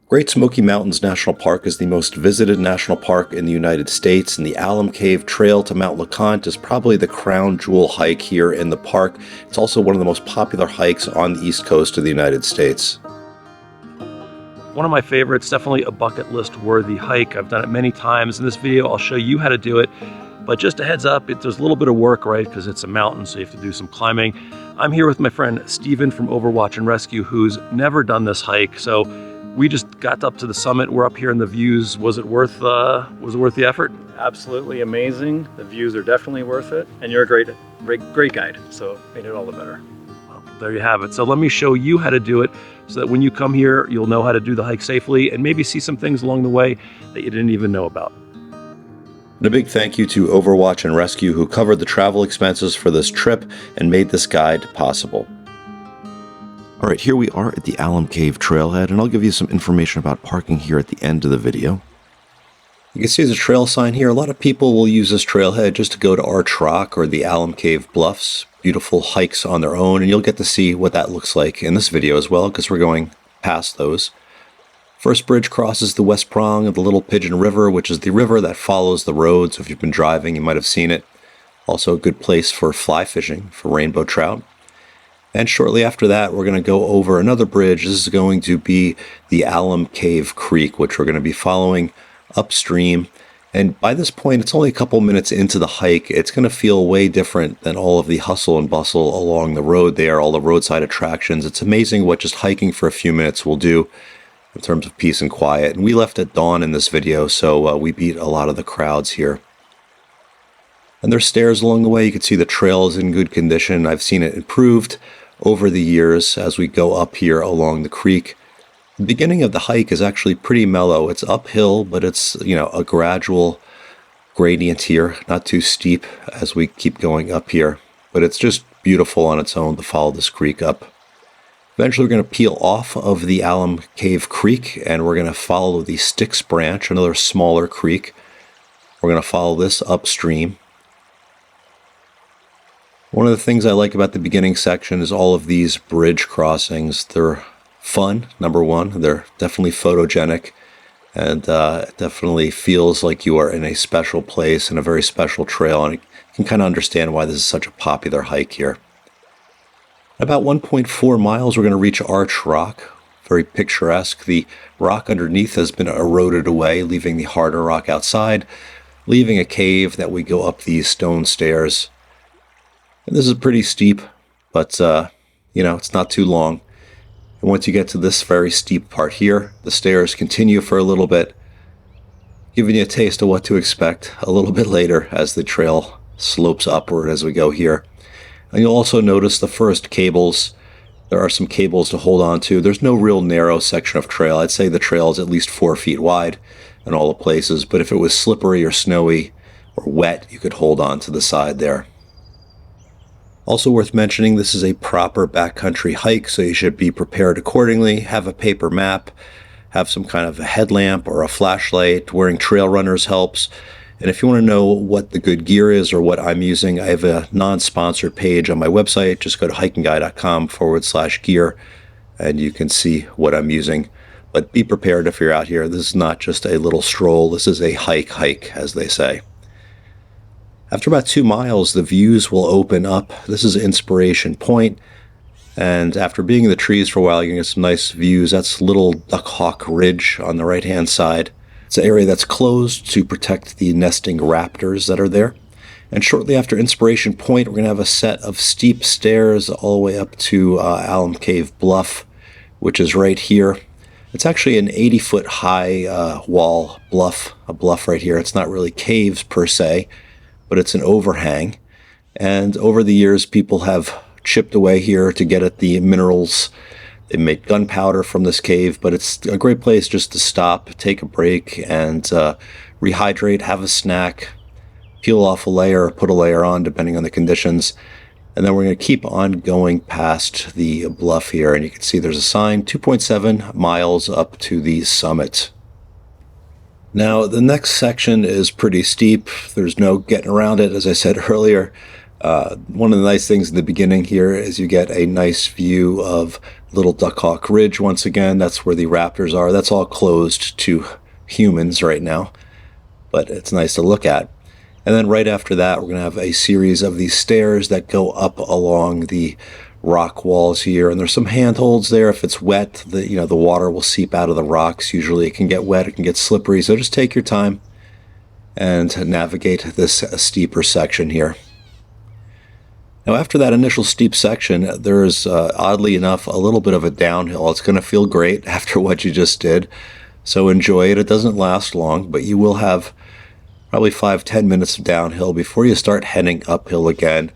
Great Smoky Mountains National Park is the most visited national park in the United States, and the Alum Cave Trail to Mt LeConte is probably the crown jewel hike here in the park. It's also one of the most popular hikes on the east coast of the United States. One of my favorites, definitely a bucket list worthy hike. I've done it many times. In this video, I'll show you how to do it. But just a heads up, there's a little bit of work, right? Because it's a mountain, so you have to do some climbing. I'm here with my friend Steven from Overwatch and Rescue, who's never done this hike. So we just got up to the summit. We're up here in the views. Was it worth the effort? Absolutely amazing. The views are definitely worth it. And you're a great guide. So it made it all the better. Well, there you have it. So let me show you how to do it so that when you come here, you'll know how to do the hike safely and maybe see some things along the way that you didn't even know about. And a big thank you to Overwatch and Rescue, who covered the travel expenses for this trip and made this guide possible. All right, here we are at the Alum Cave Trailhead, and I'll give you some information about parking here at the end of the video. You can see there's a trail sign here. A lot of people will use this trailhead just to go to Arch Rock or the Alum Cave Bluffs. Beautiful hikes on their own, and you'll get to see what that looks like in this video as well, because we're going past those. First bridge crosses the west prong of the Little Pigeon River, which is the river that follows the road, so if you've been driving, you might have seen it. Also a good place for fly fishing for rainbow trout. And shortly after that, we're going to go over another bridge. This is going to be the Alum Cave Creek, which we're going to be following upstream. And by this point, it's only a couple minutes into the hike. It's going to feel way different than all of the hustle and bustle along the road there, all the roadside attractions. It's amazing what just hiking for a few minutes will do in terms of peace and quiet. And we left at dawn in this video, so we beat a lot of the crowds here. And there's stairs along the way. You can see the trail is in good condition. I've seen it improved over the years as we go up here along the creek. The beginning of the hike is actually pretty mellow. It's uphill, but it's, a gradual gradient here, not too steep as we keep going up here. But it's just beautiful on its own to follow this creek up. Eventually we're going to peel off of the Alum Cave Creek, and we're going to follow the Styx Branch, another smaller creek. We're going to follow this upstream. One of the things I like about the beginning section is all of these bridge crossings. They're fun, number one. They're definitely photogenic, and it definitely feels like you are in a special place and a very special trail, and you can kind of understand why this is such a popular hike here. About 1.4 miles, we're going to reach Arch Rock. Very picturesque. The rock underneath has been eroded away, leaving the harder rock outside, leaving a cave that we go up these stone stairs. And this is pretty steep, but, it's not too long. And once you get to this very steep part here, the stairs continue for a little bit, giving you a taste of what to expect a little bit later as the trail slopes upward as we go here. And you'll also notice the first cables. There are some cables to hold on to. There's no real narrow section of trail. I'd say the trail is at least 4 feet wide in all the places, but if it was slippery or snowy or wet, you could hold on to the side there. Also worth mentioning, this is a proper backcountry hike, so you should be prepared accordingly. Have a paper map, have some kind of a headlamp or a flashlight. Wearing trail runners helps. And if you want to know what the good gear is or what I'm using, I have a non-sponsored page on my website. Just go to HikingGuy.com/gear, and you can see what I'm using. But be prepared if you're out here. This is not just a little stroll. This is a hike, as they say. After about 2 miles, the views will open up. This is Inspiration Point, and after being in the trees for a while, you can get some nice views. That's Little Duck Hawk Ridge on the right-hand side. It's an area that's closed to protect the nesting raptors that are there. And shortly after Inspiration Point, we're going to have a set of steep stairs all the way up to Alum Cave Bluff, which is right here. It's actually an 80-foot high wall bluff, a bluff right here. It's not really caves per se, but it's an overhang. And over the years, people have chipped away here to get at the minerals. They make gunpowder from this cave, but it's a great place just to stop, take a break, and rehydrate, have a snack, peel off a layer or put a layer on, depending on the conditions. And then we're going to keep on going past the bluff here, and you can see there's a sign, 2.7 miles up to the summit. Now, the next section is pretty steep. There's no getting around it, as I said earlier. One of the nice things in the beginning here is you get a nice view of Little Duck Hawk Ridge, once again, that's where the raptors are. That's all closed to humans right now, but it's nice to look at. And then right after that, we're going to have a series of these stairs that go up along the rock walls here. And there's some handholds there. If it's wet, the water will seep out of the rocks. Usually it can get wet, it can get slippery. So just take your time and navigate this steeper section here. Now, after that initial steep section, there's, oddly enough, a little bit of a downhill. It's going to feel great after what you just did. So enjoy it. It doesn't last long, but you will have probably 5-10 minutes of downhill before you start heading uphill again.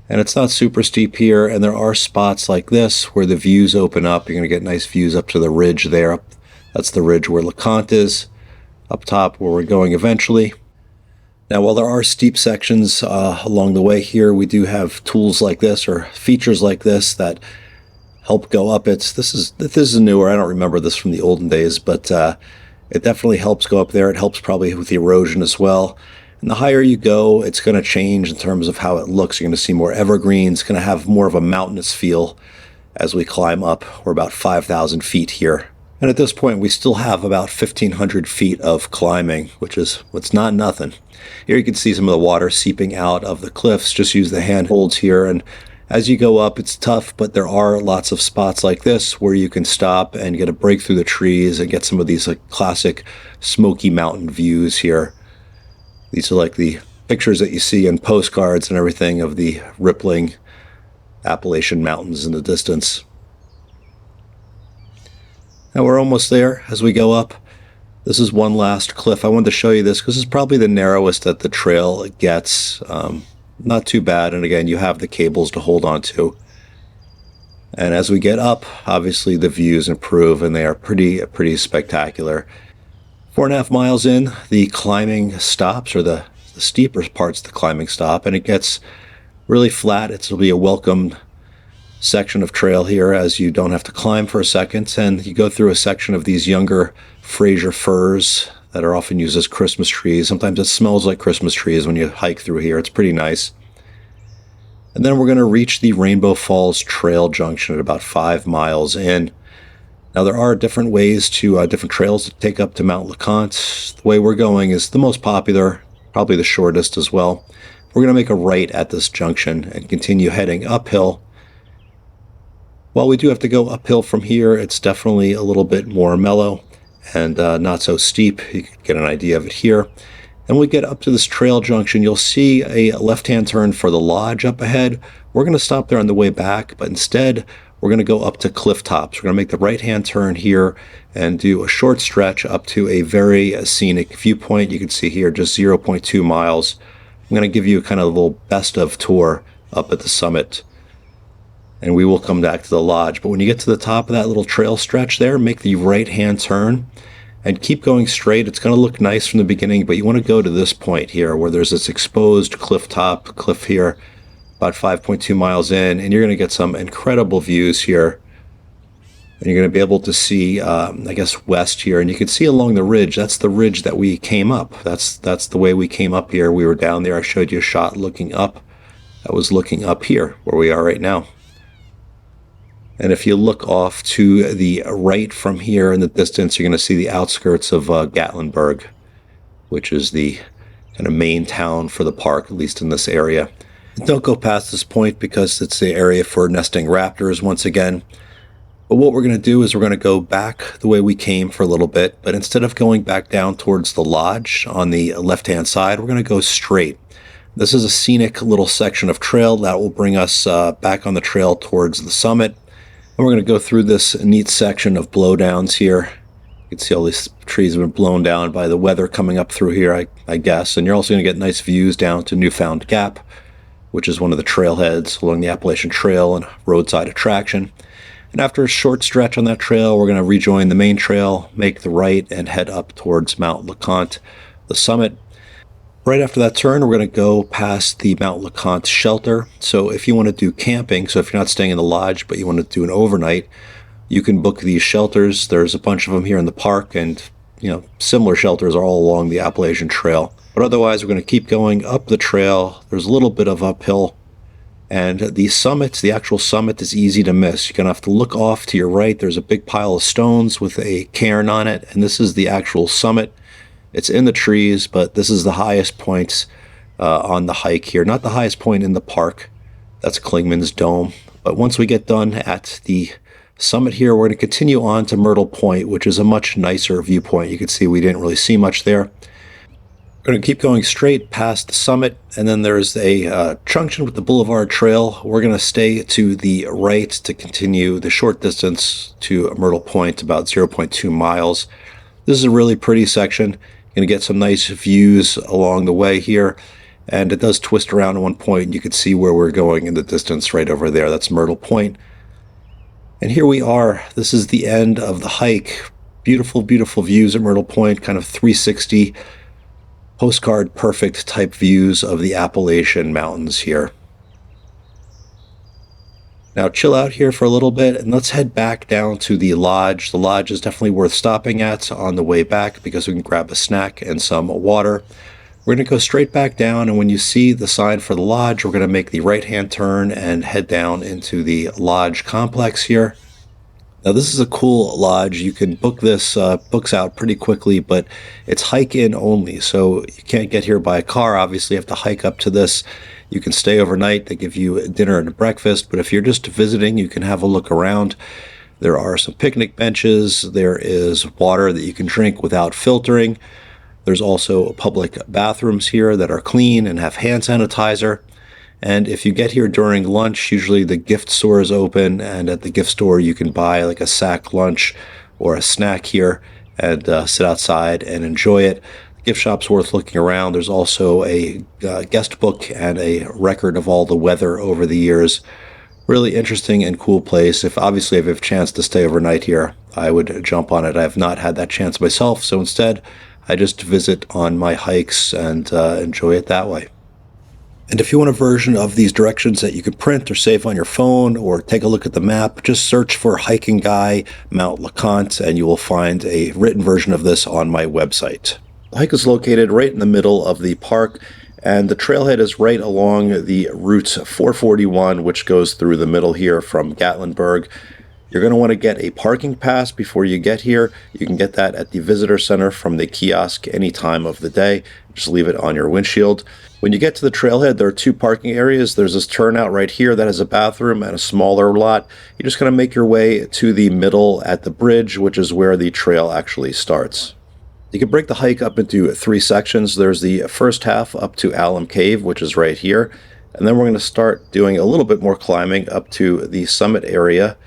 And it's not super steep here, and there are spots like this where the views open up. You're going to get nice views up to the ridge there. That's the ridge where LeConte is, up top where we're going eventually. Now, while there are steep sections along the way here, we do have tools like this, or features like this, that help go up it. This is newer. I don't remember this from the olden days, but it definitely helps go up there. It helps probably with the erosion as well. And the higher you go, it's going to change in terms of how it looks. You're going to see more evergreens. It's going to have more of a mountainous feel as we climb up. We're about 5,000 feet here. And at this point, we still have about 1,500 feet of climbing, which is what's not nothing. Here you can see some of the water seeping out of the cliffs. Just use the handholds here. And as you go up, it's tough, but there are lots of spots like this where you can stop and get a break through the trees and get some of these classic Smoky Mountain views here. These are like the pictures that you see in postcards and everything of the rippling Appalachian Mountains in the distance. Now we're almost there as we go up. This is one last cliff. I wanted to show you this because it's probably the narrowest that the trail gets. Not too bad, and again, you have the cables to hold on to. And as we get up, obviously the views improve, and they are pretty spectacular. 4.5 miles in, the climbing stops, or the steeper parts of the climbing stop, and it gets really flat. It'll be a welcome section of trail here, as you don't have to climb for a second, and you go through a section of these younger Fraser firs that are often used as Christmas trees. Sometimes it smells like Christmas trees when you hike through here. It's pretty nice. And then we're going to reach the Rainbow Falls Trail Junction at about 5 miles in. Now there are different ways to, different trails to take up to Mt LeConte. The way we're going is the most popular, probably the shortest as well. We're going to make a right at this junction and continue heading uphill. While we do have to go uphill from here, it's definitely a little bit more mellow and not so steep. You can get an idea of it here. And when we get up to this trail junction, you'll see a left-hand turn for the lodge up ahead. We're going to stop there on the way back, but instead we're going to go up to cliff tops. We're going to make the right-hand turn here and do a short stretch up to a very scenic viewpoint. You can see here just 0.2 miles. I'm going to give you kind of a little best of tour up at the summit, and we will come back to the lodge. But when you get to the top of that little trail stretch there, make the right-hand turn and keep going straight. It's going to look nice from the beginning, but you want to go to this point here where there's this exposed cliff here, about 5.2 miles in, and you're going to get some incredible views here. And you're going to be able to see, I guess, west here, and you can see along the ridge. That's the ridge that we came up. That's the way we came up here. We were down there. I showed you a shot looking up. That was looking up here, where we are right now. And if you look off to the right from here in the distance, you're going to see the outskirts of Gatlinburg, which is the kind of main town for the park, at least in this area. Don't go past this point because it's the area for nesting raptors once again. But what we're going to do is we're going to go back the way we came for a little bit, but instead of going back down towards the lodge on the left-hand side, we're going to go straight. This is a scenic little section of trail that will bring us back on the trail towards the summit. And we're going to go through this neat section of blowdowns here. You can see all these trees have been blown down by the weather coming up through here, I guess. And you're also going to get nice views down to Newfound Gap, which is one of the trailheads along the Appalachian Trail and roadside attraction. And after a short stretch on that trail, we're going to rejoin the main trail, make the right, and head up towards Mt LeConte, the summit. Right after that turn, we're going to go past the Mt LeConte shelter. So if you want to do camping, so if you're not staying in the lodge, but you want to do an overnight, you can book these shelters. There's a bunch of them here in the park, and similar shelters are all along the Appalachian Trail. But otherwise, we're going to keep going up the trail. There's a little bit of uphill, And the summit, the actual summit, is easy to miss. You're going to have to look off to your right. There's a big pile of stones with a cairn on it, and this is the actual summit. It's in the trees, but this is the highest point on the hike here. Not the highest point in the park. That's Klingman's Dome. But once we get done at the summit here, we're going to continue on to Myrtle Point, which is a much nicer viewpoint. You can see we didn't really see much there. We're going to keep going straight past the summit, and then there's a junction with the Boulevard Trail. We're going to stay to the right to continue the short distance to Myrtle Point, about 0.2 miles. This is a really pretty section. You're going to get some nice views along the way here, and it does twist around at one point, and you can see where we're going in the distance right over there. That's Myrtle Point. And here we are. This is the end of the hike. Beautiful, beautiful views at Myrtle Point, kind of 360 postcard perfect type views of the Appalachian Mountains here. Now chill out here for a little bit and let's head back down to the lodge. The lodge is definitely worth stopping at on the way back because we can grab a snack and some water. We're going to go straight back down, and when you see the sign for the lodge, we're going to make the right-hand turn and head down into the lodge complex here. Now this is a cool lodge. You can book this books out pretty quickly, but it's hike-in only, so you can't get here by a car. Obviously you have to hike up to this. You can stay overnight. They give you dinner and breakfast, but if you're just visiting, you can have a look around. There are some picnic benches. There is water that you can drink without filtering. There's also public bathrooms here that are clean and have hand sanitizer. And if you get here during lunch, usually the gift store is open, and at the gift store you can buy like a sack lunch or a snack here and sit outside and enjoy it. The gift shop's worth looking around. There's also a guest book and a record of all the weather over the years. Really interesting and cool place. If you have a chance to stay overnight here, I would jump on it. I have not had that chance myself, so instead I just visit on my hikes and enjoy it that way. And if you want a version of these directions that you can print or save on your phone or take a look at the map, just search for Hiking Guy Mt LeConte and you will find a written version of this on my website. The hike is located right in the middle of the park, and the trailhead is right along the Route 441, which goes through the middle here from Gatlinburg. You're going to want to get a parking pass before you get here. You can get that at the visitor center from the kiosk any time of the day. Just leave it on your windshield. When you get to the trailhead, there are two parking areas. There's this turnout right here that has a bathroom and a smaller lot. You're just going to make your way to the middle at the bridge, which is where the trail actually starts. You can break the hike up into three sections. There's the first half up to Alum Cave, which is right here. And then we're going to start doing a little bit more climbing up to the summit area.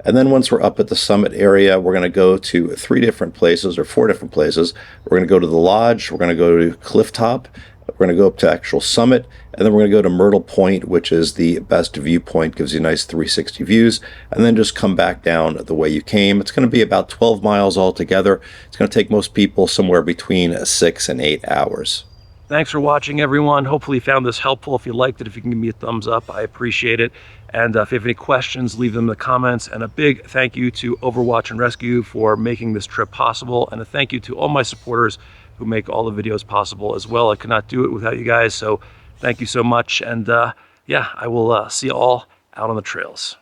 And then once we're up at the summit area, we're going to go to four different places. We're going to go to the lodge. We're going to go to Cliff Top. We're going to go up to actual summit. And then we're going to go to Myrtle Point, which is the best viewpoint, gives you nice 360 views. And then just come back down the way you came. It's going to be about 12 miles altogether. It's going to take most people somewhere between 6 and 8 hours. Thanks for watching, everyone. Hopefully you found this helpful. If you liked it, if you can give me a thumbs up, I appreciate it. And if you have any questions, leave them in the comments. And a big thank you to Overwatch and Rescue for making this trip possible. And a thank you to all my supporters who make all the videos possible as well. I could not do it without you guys. So thank you so much. And yeah, I will see you all out on the trails.